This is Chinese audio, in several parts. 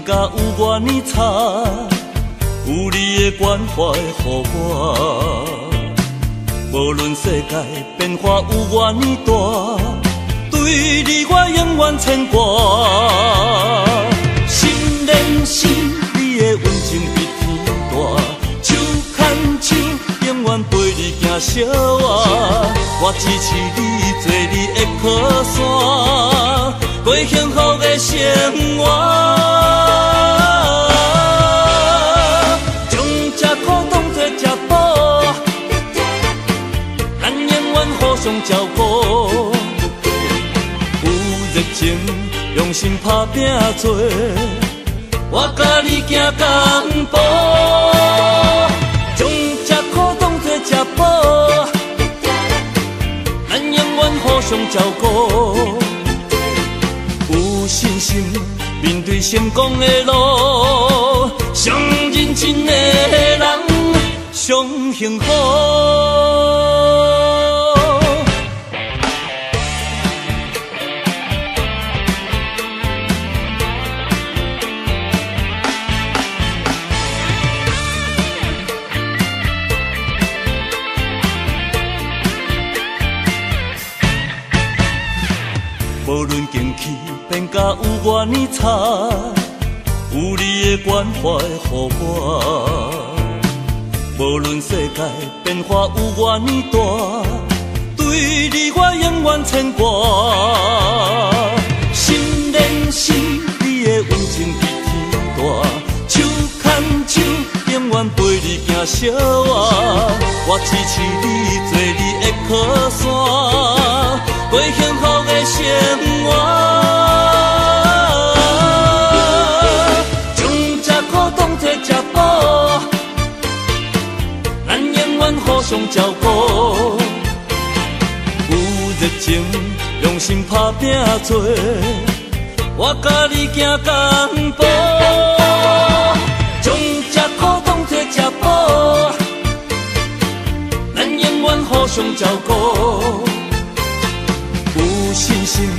变甲有偌呢差，有你的关怀予我。无论世界变化有偌呢大，对你我永远牵挂。心连心，你的温情比天大，手牵手，永远陪你行小活。我支持你，做你的靠山，过幸福的生活。将这苦当作这宝，咱永远互相照顾。有热情，用心打拼做，我甲你行同步。将这苦当作这宝，咱永远互相照顾。有信心面对成功的路，上认真的人上幸福。无论经济变甲有偌呢差，有你的关怀予我。无论世界变化有偌呢大，对你我永远牵挂。心连心，你的温情比天大，手牵手，永远陪你行小活。我支持你，做你的靠山，过幸福的生活。将这苦当作这宝，咱永远互相照顾。有热情，用心打拼做，我甲你行同步。将这苦当作这宝，咱永远互相照顾。有信心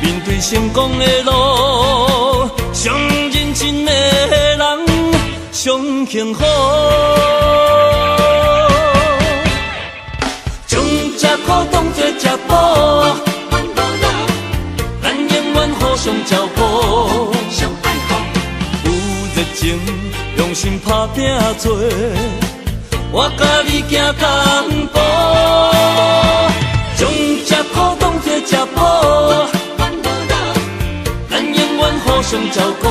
面对成功的路，上认真的人上幸福。将这苦当作这宝，咱永远互相照顾。有热情，用心打拼做，我甲你行同步。将这苦当作这宝，咱永远互相照顾。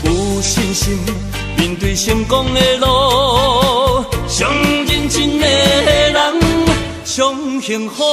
有信心面对成功的路，上认真的人上幸福。